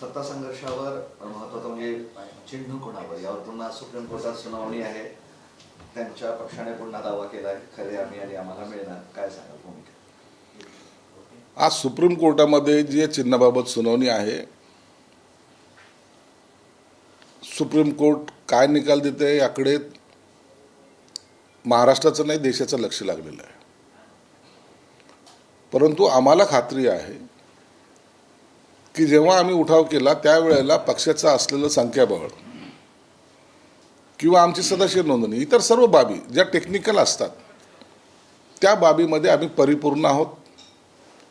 सत्ता संघर्षावर महत्त्वाचं म्हणजे चिन्ह कोणावर यावर पुन्हा सुप्रीम कोर्टात सुनावणी आहे. त्यांच्या पक्षाने पुन्हा दावा केलाय, खरे आम्ही आणि आम्हाला मिळणार. काय सांगाल भूमिका? आज सुप्रीम कोर्टामध्ये जी चिन्हाबाबत सुनावणी आहे, सुप्रीम कोर्ट काय निकाल देते याकडे महाराष्ट्राचं नाही देशाचं लक्ष लागलेलं आहे. परंतु आम्हाला खात्री आहे की जेव्हा आम्ही उठाव केला त्यावेळेला पक्षाचं असलेलं संख्याबळ किंवा आमची सदस्य नोंदणी इतर सर्व बाबी ज्या टेक्निकल असतात त्या बाबीमध्ये आम्ही परिपूर्ण आहोत.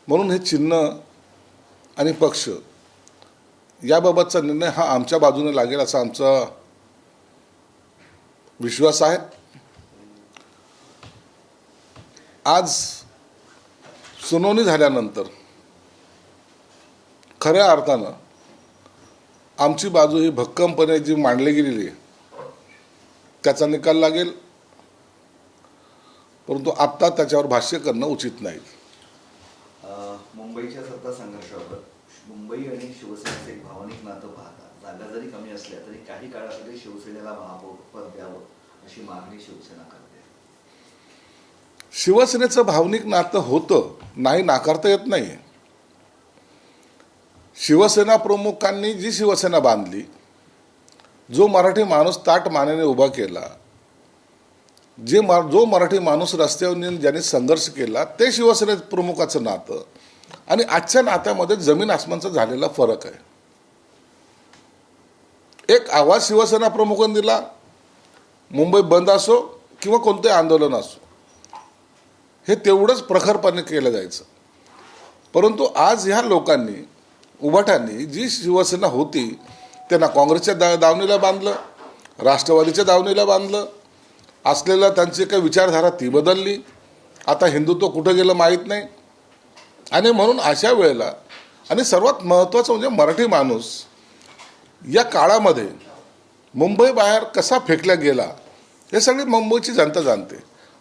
म्हणून हे चिन्ह आणि पक्ष याबाबतचा निर्णय हा आमच्या बाजूने लागेल असा आमचा विश्वास आहे. आज सुनावणी झाल्यानंतर खऱ्या अर्थानं आमची बाजू ही भक्कमपणे जी मांडली गेलेली आहे त्याचा निकाल लागेल. परंतु आत्ता त्याच्यावर भाष्य करणं उचित नाही. मुंबईच्या सत्ता संघर्षावर मुंबई आणि शिवसेनेचे एक भावनिक नातं पाहता जागा जरी कमी असल्या तरी काही काळासाठी शिवसेनेला महापौर पद द्यावं अशी मागणी शिवसेना करते. शिवसेनेचं भावनिक नातं होतं, नाही नाकारता येत नाही. शिवसेना प्रमुखांनी जी शिवसेना बांधली, जो मराठी माणूस ताठ मानेने उभा केला, जो मराठी माणूस रस्त्यावर नेऊन ज्यांनी संघर्ष केला, ते शिवसेने प्रमुखाचं नातं आणि आजच्या नात्यामध्ये जमीन आसमानचा झालेला फरक आहे. एक आवाज शिवसेना प्रमुखांनी दिला, मुंबई बंद असो किंवा कोणते आंदोलन असो, हे तेवढंच प्रखरपणे केलं जायचं. परंतु आज ह्या लोकांनी उभाटांनी जी शिवसेना होती त्यांना काँग्रेसच्या दावणीला बांधलं, राष्ट्रवादीच्या दावणीला बांधलं. असलेलं त्यांची काही विचारधारा ती बदलली. आता हिंदुत्व कुठं गेलं माहीत नाही. आणि म्हणून अशा वेळेला आणि सर्वात महत्त्वाचं म्हणजे मराठी माणूस या काळामध्ये मुंबई बाहेर कसा फेकला गेला हे सगळी मुंबईची जनता जाणते.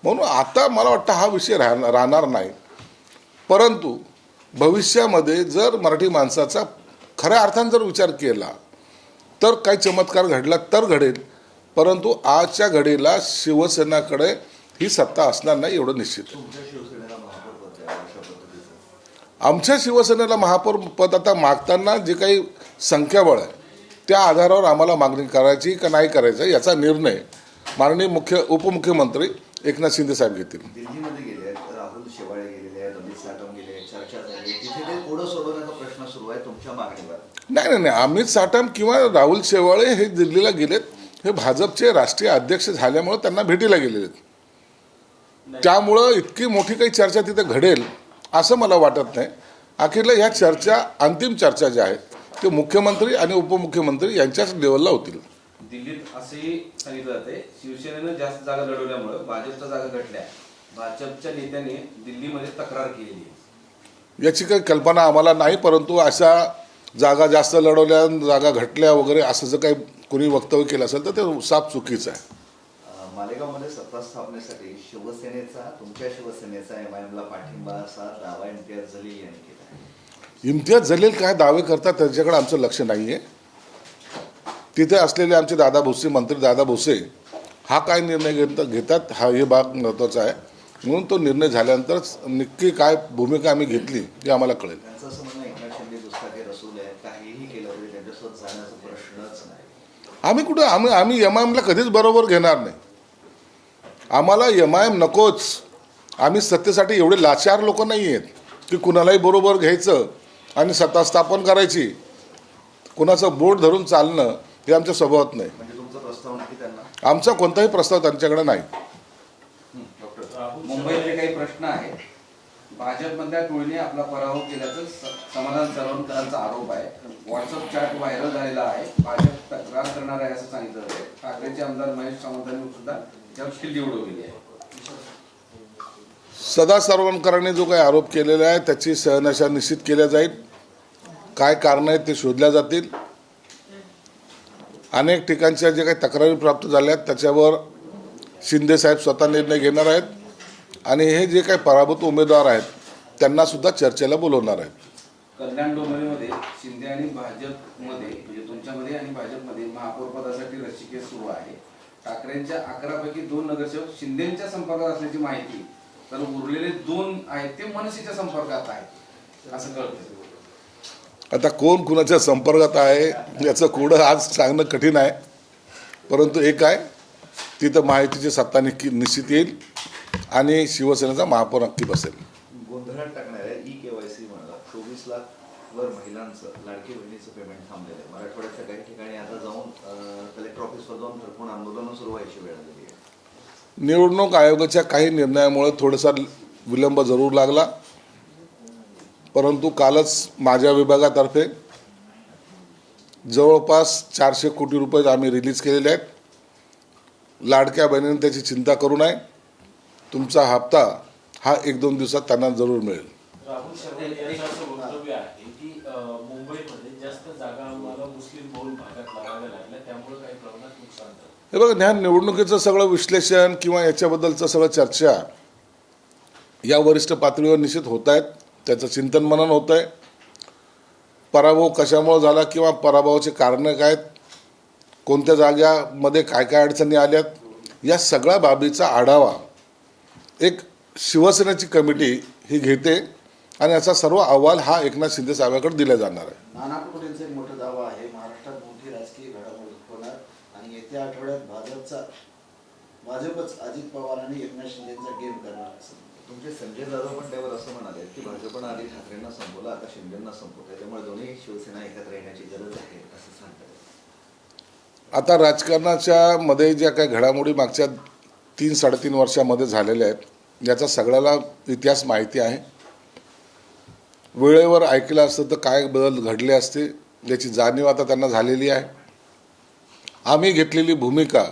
म्हणून आता मला वाटतं हा विषय राहणार नाही. परंतु भविष्यामध्ये जर मराठी माणसाचा खऱ्या अर्थाने जर विचार केला तर काही चमत्कार घडला तर घडेल. परंतु आजच्या घडीला शिवसेनेकडे ही सत्ता असणार नाही एवढं निश्चित. आमच्या शिवसेनेला महापौर पद आता मागताना जे काही संख्याबळ आहे त्या आधारावर आम्हाला मागणी करायची का नाही करायचं याचा निर्णय माननीय उपमुख्यमंत्री एकनाथ शिंदे साहेब घेतील. दिल्लीमध्ये गेले, राहुल शेवाळे गेलेले आहेत, अमित साटम गेले, चर्चा झाली, तिथे ते पुढं सोडवण्याचा प्रश्न सुरू आहे तुमच्या मागणीवर. नाही, अमित साटम किंवा राहुल शेवाळे हे दिल्लीला गेलेत. हे भाजपचे राष्ट्रीय अध्यक्ष झाल्यामुळे त्यांना भेटीला गेलेले आहेत. त्यामुळं इतकी मोठी काही चर्चा तिथे घडेल असं मला वाटत नाही. अखेरला ह्या चर्चा अंतिम चर्चा ज्या आहेत ते मुख्यमंत्री आणि उपमुख्यमंत्री यांच्याच लेवलला होतील. दिल्लीत असेही सांगितलं जाते शिवसेनेनं जास्त जागा लढवल्यामुळे भाजपच्या जागा घटल्या. भाजपच्या नेत्यांनी दिल्लीमध्ये तक्रार केलेली आहे. याची काही कल्पना आम्हाला नाही. परंतु अशा जागा जास्त लढवल्या, जागा घटल्या वगैरे असं जर काही कोणी वक्तव्य केलं असेल तर ते साफ चुकीचं आहे. मालेगावमध्ये सत्ता स्थापनेसाठी तुमच्या शिवसेनेचा MIMला पाठिंबा असा दावा इम्तियाज जलील यांनी केला आहे. इम्तियाज जलील काय दावे करतात त्याच्याकडे आमचं लक्ष नाही आहे. तिथे असलेले आमचे दादा भुसे, मंत्री दादा भुसे हा काय निर्णय घेतात हा हे भाग महत्त्वाचा आहे. म्हणून तो निर्णय झाल्यानंतर नक्की काय भूमिका आम्ही घेतली हे आम्हाला कळेल. त्यांचं असं म्हणणं एकनाथ शिंदे दुसरे रसूल आहे, काहीही केलं तरी त्यांच्यासोबत जाण्याचा प्रश्नच नाही. आम्ही कुठं आम्ही MIMला कधीच बरोबर घेणार नाही. आम्हाला MIM नकोच. आम्ही सत्तेसाठी एवढे लाचार लोक नाही आहेत की कुणालाही बरोबर घ्यायचं आणि सत्ता स्थापन करायची. कुणाचं बोट धरून चालणं हे आमच्या स्वभावात नाही. म्हणजे तुमचा प्रस्ताव नाही त्यांना? आमचा कोणताही प्रस्ताव त्यांच्याकडे नाही. मुंबईतले काही प्रश्न आहेत. भाजपमधल्या टोळीने आपला पराभव केल्याचं समाधान सरवणकरांचा आरोप आहे. व्हॉट्सअप चॅट व्हायरल झालेला आहे. भाजप तक्रार करणार आहे असं सांगितलं जाते. ठाकरेचे आमदार महेश सावंतांनी सुद्धा त्यावर खिल्ली उडवलेली आहे. सदा सरवणकरांनी जो काही आरोप केलेला आहे त्याची शहानिशा निश्चित केल्या जाईल. काय कारण आहेत ते शोधल्या जातील. अनेक ठिकाणच्या जे काही तक्रारी प्राप्त झाल्या आहेत त्याच्यावर शिंदे साहेब स्वतः निर्णय घेणार आहेत आणि हे जे काही पराभूत उमेदवार आहेत त्यांना सुद्धा चर्चेला बोलवणार आहेत. कल्याण डोंबिवलीमध्ये शिंदे आणि भाजपमध्ये म्हणजे तुमच्यामध्ये आणि भाजपमध्ये महापौर पदासाठी रस्सीखेच सुरू आहे. ठाकरेंच्या 11 पैकी 2 नगरसेवक शिंदेच्या संपर्कात असल्याची माहिती, तर उरलेले 2 आहेत ते मनसेच्या संपर्कात आहेत असं कळतं. आता कोण कुणाच्या संपर्कात आहे याचं कोडं आज सांगणं कठीण आहे, परंतु एक आहे, तिथं माहितीची सत्ता निश्चित येईल आणि शिवसेनेचा महापौर नक्की बसेल. गोंधळात टाकणाऱ्या KYC म्हणा 24 लाख वर महिलांचं लाडकी बहिणीचं पेमेंट थांबलेलं आहे. मराठवाड्याच्या काही ठिकाणी आता जाऊन कलेक्टर ऑफिसवर जाऊन घरपून आंदोलनं सुरू व्हायची वेळ आलेली आहे. निवडणूक आयोगाच्या काही निर्णयामुळे थोडासा विलंब जरूर लागला, परंतु कालच माझ्या विभागातर्फे जवळपास 400 कोटी रुपये आम्ही रिलीज केलेले आहेत. लाडक्या बहिणींनी त्याची चिंता करू नये, तुमचा हप्ता हा 1-2 दिवसात त्यांना जरूर मिळेल. राहुल शर्मा यांचं असं वक्तव्य आहे की मुंबईमध्ये जास्त जागा आम्हाला मुस्लिम बहुल भागात लावाव्या लागल्या, त्यामुळे काही प्रमाणात नुकसान झालं. हे बघा, ह्या निवडणुकीचं सगळं विश्लेषण किंवा याच्याबद्दलचं सगळं चर्चा या वरिष्ठ पातळीवर निश्चित होत आहेत, त्याचं चिंतन मनन होत आहे. पराभव कशामुळे झाला किंवा पराभवाचे कारणं काय आहेत, कोणत्या जागामध्ये काय काय अडचणी आल्यात, या सगळ्या बाबीचा आढावा एक शिवसेनेची कमिटी ही घेते आणि याचा सर्व अहवाल हा एकनाथ शिंदे साहेबांकडे दिला जाणार आहे. नाना पटोलेंचा एक मोठा दावा आहे, महाराष्ट्रात मोठी राजकीय घडामोड होणार आणि येत्या आठवड्यात भाजपच अजित पवार आणि एकनाथ शिंदेचा गेम करणार असं. तुमचे संजय जाधव पण त्यावर असं म्हणाले की भाजपनं आधी ठाकरेंना संपवलं, आता शिंदेंना संपवतंय, त्यामुळे दोन्ही शिवसेना एकत्र येण्याची गरज आहे असं सांगतात. आता राजकारणाच्या मध्ये ज्या काही घडामोडी मागच्या 3-3.5 वर्षामध्ये झालेल्या आहेत, याचा सगळ्याला इतिहास माहिती आहे. वेळेवर ऐकलं असतं तर काय बदल घडले असते याची जाणीव आता त्यांना झालेली आहे. आम्ही घेतलेली भूमिका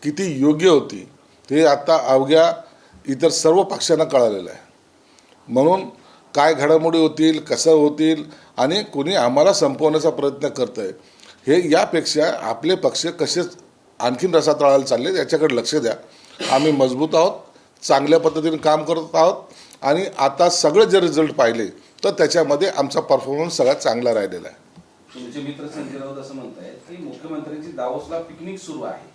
किती योग्य होती हे आता अवघ्या इतर सर्व पक्षांना कळालेलं आहे. म्हणून काय घडामोडी होतील, कसं होतील आणि कोणी आम्हाला संपवण्याचा प्रयत्न करतं आहे, हे यापेक्षा आपले पक्ष कसे आणखीन रसातळाला चालले याच्याकडे लक्ष द्या. आम्ही मजबूत आहोत, चांगल्या पद्धतीने काम करत आहोत आणि आता सगळे जे रिझल्ट पाहिले तर त्याच्यामध्ये आमचा परफॉर्मन्स सगळ्यात चांगला राहिलेला आहे. तुमचे मित्र संजय राऊत असं म्हणतायत की मुख्यमंत्र्यांची दावोसला पिकनिक सुरू आहे.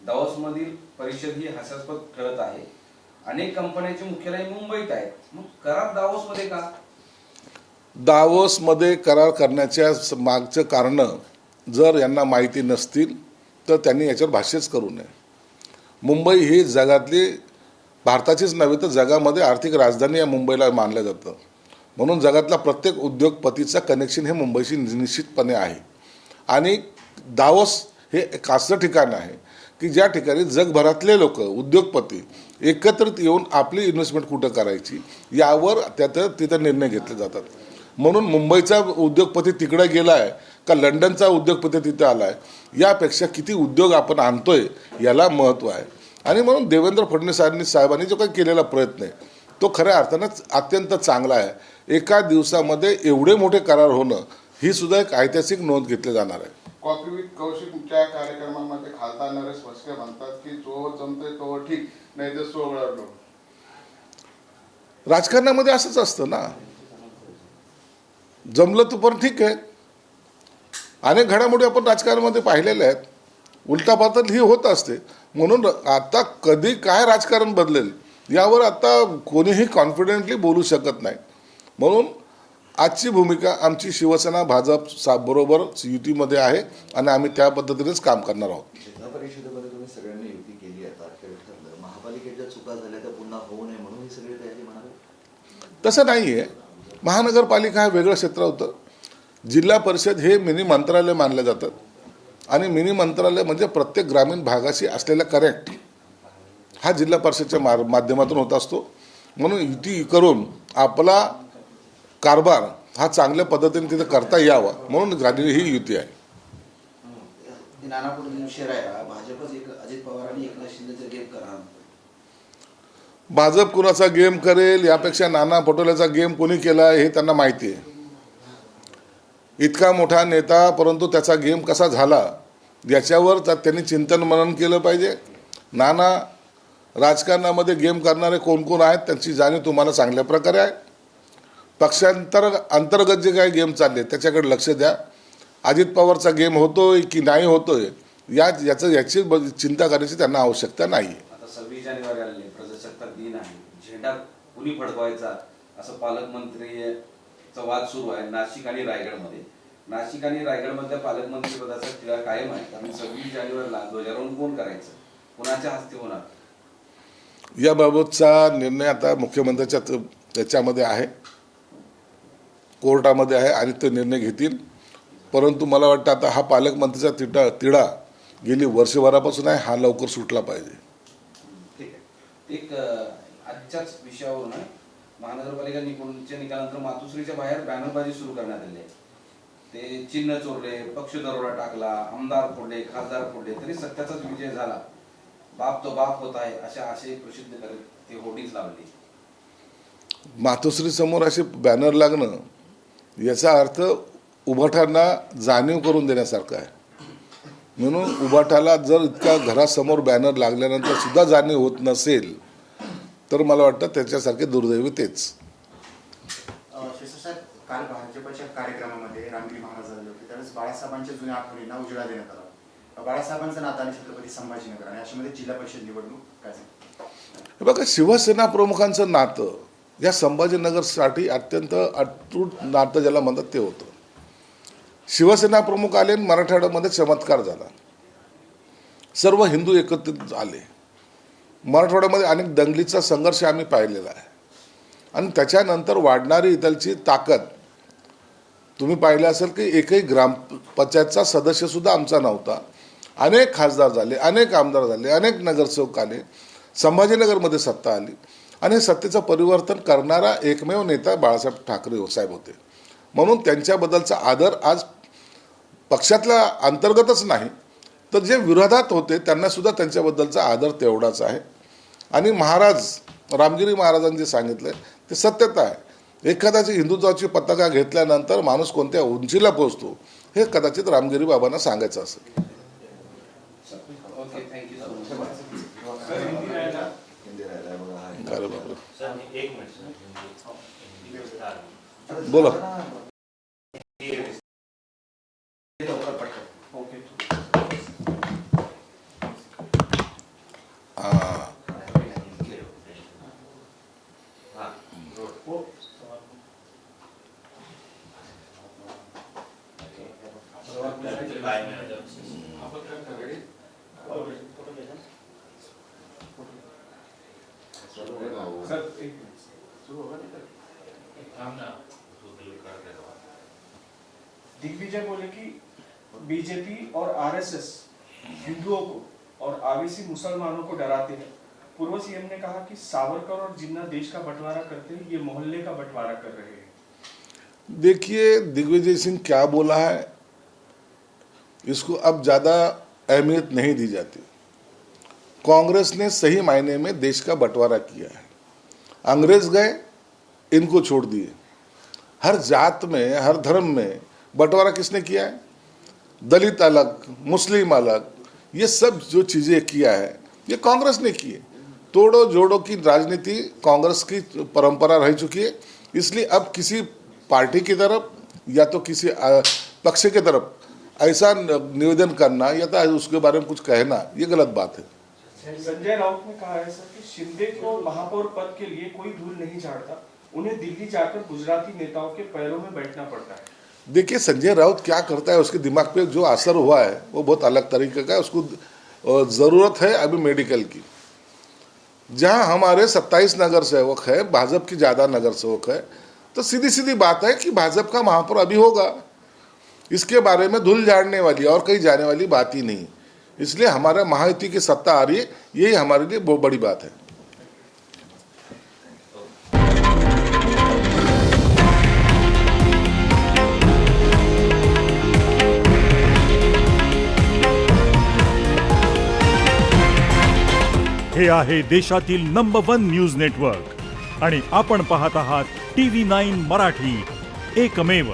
दावोसमधील परिषद ही हास्यास्पद ठरत आहे. अनेक कंपन्यांचे मुख्यालय मुंबईत आहेत, मग करार दावोसमध्ये का? दावोसमध्ये करार करण्याच्या मागचं कारणं जर यांना माहिती नसतील तर त्यांनी याच्यावर भाष्यच करू नये. मुंबई ही जगातली, भारताचीच नव्हे तर जगामध्ये आर्थिक राजधानी या मुंबईला मानलं जातं. म्हणून जगातला प्रत्येक उद्योगपतीचं कनेक्शन हे मुंबईशी निश्चितपणे आहे. आणि दावोस हे एक असं ठिकाण आहे की ज्या ठिकाणी जगभरातले लोक, उद्योगपती एकत्रित येऊन आपली इन्व्हेस्टमेंट कुठं करायची यावर तिथं निर्णय घेतले जातात. म्हणून मुंबईचा उद्योगपती तिकडे गेला आहे का लंडनचा उद्योगपती तिथं आला आहे, यापेक्षा किती उद्योग आपण आणतोय याला महत्त्व आहे. आणि म्हणून देवेंद्र फडणवीस साहेबांनी जो काही केलेला प्रयत्न आहे तो खऱ्या अर्थानं अत्यंत चांगला आहे. एका दिवसामध्ये एवढे मोठे करार होणं ही सुद्धा एक ऐतिहासिक नोंद घेतली जाणार आहे. कॉफी विथ कौशिकच्या कार्यक्रमामध्ये खासदार नरेश म्हस्के म्हणतात की जोवर जमतोय तोवर ठीक, नाही तर सोहळा. राजकारणामध्ये असंच असतं ना, जमलं तर पण ठीक आहे. अनेक घडामोडी आपण राजकारणामध्ये पाहिलेल्या आहेत, उलटापालट ही होत असते. म्हणून आता कधी काय राजकारण बदलेल यावर आता कोणीही कॉन्फिडेंटली बोलू शकत नाही. म्हणून आजची भूमिका आमची शिवसेना भाजप बरोबर युतीमध्ये आहे आणि आम्ही त्या पद्धतीनेच काम करणार आहोत. जिल्हा परिषदेमध्ये तुम्ही सगळ्यांनी युती केली, आता अखेर ठरलं. महापालिकेच्या चुका झाल्या त्या पुन्हा होऊ नये म्हणून ही सगळी तयारी म्हणावी? तसं नाही आहे. महानगरपालिका हा वेगळं क्षेत्र होतं. जिल्हा परिषद हे मिनी मंत्रालय मानले जातात आणि मिनी मंत्रालय म्हणजे प्रत्येक ग्रामीण भागाशी असलेला कनेक्ट हा जिल्हा परिषदच्या माध्यमातून होत असतो. म्हणून युती करून आपला कारभार हा चांगल्या पद्धतीने तिथे करता यावा म्हणून झालेली ही युती आहे. नाना पटोले शिरायला भाजपच अजित पवार आणि एकनाथ शिंदेचा गेम करणार. भाजप कुणाचा गेम करेल यापेक्षा नाना पटोलेचा गेम कोणी केला हे त्यांना माहिती आहे. इतका मोठा नेता परंतु त्याचा गेम कसा झाला याच्यावर त्यांनी चिंतन मनन केलं पाहिजे. नाना राजकारणामध्ये गेम करणारे कोण कोण आहेत त्यांची जाणीव तुम्हाला चांगल्या प्रकारे आहे. अंतर्गत जे काही गेम चालले त्याच्याकडे लक्ष द्या. अजित पवारचा गेम होतोय की नाही होतोय याची चिंता करण्याची त्यांना आवश्यकता नाही. आता 26 जानेवारी आलेली प्रजासत्ताक दिन आहे, झेंडा कुणी फडकवायचा असं पालकमंत्रीचा वाद सुरू आहे नाशिक आणि रायगडमध्ये. नाशिक आणि रायगडमधल्या पालकमंत्री पदाचा तिढा कायम आहे, कारण 26 जानेवारीला ध्वजारोहण कोण करायचं, कोणाच्या हस्ते होणार? याबाबतचा निर्णय आता मुख्यमंत्र्याच्या त्याच्यामध्ये आहे, कोर्टामध्ये आहे आणि ते निर्णय घेतील. परंतु मला वाटतं आता हा पालकमंत्रीचा तिढा गेली वर्षभरापासून आहे, हा लवकर सुटला पाहिजे. ठीक आहे. एक आजच्याच विषयावरून आहे, महानगरपालिका निवडणुकीच्या निकालानंतर मातोश्रीच्या बाहेर बॅनरबाजी सुरू करण्यात आली आहे. ते चिन्ह चोरले, पक्ष दरोडा टाकला, आमदार फोडले, खासदार फोडले, तरी सत्याचाच विजय झाला, बाप तो बाप होत आहे अशा आशय प्रसिद्ध करत ते होर्डिंग्स लावली. मातोश्री समोर असे बॅनर लागणं याचा अर्थ उभाटांना जाणीव करून देण्यासारखं आहे. म्हणून उभाटाला जर इतका घरासमोर बॅनर लागल्यानंतर सुद्धा जाणीव होत नसेल तर मला वाटतं त्याच्यासारखे दुर्दैवी तेच. शिवसाहेब, काल भाजपच्या कार्यक्रमामध्ये रामगिरी महाराज आले होते, त्यावेळेस बाळासाहेबांच्या जुन्या आठवणींना उजेडा देण्यात आला. बाळासाहेबांचं नातं आणि छत्रपती संभाजीनगर आणि अशामध्ये जिल्हा परिषद निवडणूक काय सांगता? हे बघा, शिवसेना प्रमुखांचं नातं या संभाजीनगरसाठी अत्यंत अतूट नातं ज्याला म्हणतात ते होतं. शिवसेना प्रमुख आले, मराठवाड्यामध्ये चमत्कार झाला, सर्व हिंदू एकत्रित आले. मराठवाड्यामध्ये अनेक दंगलीचा संघर्ष आम्ही पाहिलेला आहे आणि त्याच्यानंतर वाढणारी इथलची ताकद तुम्ही पाहिलं असेल की एकही ग्रामपंचायतचा सदस्यसुद्धा आमचा नव्हता. अनेक खासदार झाले, अनेक आमदार झाले, अनेक नगरसेवक आले, संभाजीनगरमध्ये सत्ता आली आणि सत्तेचं परिवर्तन करणारा एकमेव नेता बाळासाहेब ठाकरे साहेब होते. म्हणून त्यांच्याबद्दलचा आदर आज पक्षातल्या अंतर्गतच नाही तर जे विरोधात होते त्यांनासुद्धा त्यांच्याबद्दलचा आदर तेवढाच आहे. आणि महाराज रामगिरी महाराजांनी जे सांगितलं ते सत्यता आहे. एखाद्याची हिंदुत्वाची पताका घेतल्यानंतर माणूस कोणत्या उंचीला पोहोचतो हे कदाचित रामगिरी बाबांना सांगायचं असेल. Okay, thank you so much. Hindi राहिलाय बघा हा. अरे बाबा. सर, एक मिनिट सर. बोला. दिग्विजय बोले कि बीजेपी और आरएसएस हिंदुओं को और आवेशी मुसलमानों को डराते हैं. पूर्व सीएम ने कहा कि सावरकर और जिन्ना देश का बंटवारा करते हैं, ये मोहल्ले का बंटवारा कर रहे हैं. देखिए, दिग्विजय सिंह क्या बोला है इसको अब ज़्यादा अहमियत नहीं दी जाती. कांग्रेस ने सही मायने में देश का बंटवारा किया है. अंग्रेज गए, इनको छोड़ दिए. हर जात में, हर धर्म में बंटवारा किसने किया है? दलित अलग, मुस्लिम अलग, ये सब जो चीज़ें किया है ये कांग्रेस ने की है. तोड़ो जोड़ो की राजनीति कांग्रेस की परंपरा रह चुकी है. इसलिए अब किसी पार्टी की तरफ या तो किसी पक्ष की तरफ ऐसा निवेदन करना या तो उसके बारे में कुछ कहना ये गलत बात है. संजय राउत ने कहा है सर कि शिंदे को महापौर पद के लिए कोई धूल नहीं झाड़ता, उन्हें दिल्ली जाकर गुजराती नेताओं के पैरों में बैठना पड़ता है. देखिए, संजय राउत क्या करता है उसके दिमाग पे जो असर हुआ है वो बहुत अलग तरीके का है. उसको ज़रूरत है अभी मेडिकल की. जहां हमारे 27 नगर सेवक है, भाजपा की ज़्यादा नगर सेवक है, तो सीधी सीधी बात है कि भाजपा का महापौर अभी होगा. इसके बारे में धूल झाड़ने वाली और कहीं जाने वाली बात ही नहीं. इसलिए हमारा महायुति की सत्ता आ रही है, यही हमारे लिए बहुत बड़ी बात है. हे आहे देशातील नंबर 1 न्यूज नेटवर्क आणि आपण पाहत आहात TV9 मराठी, एकमेव.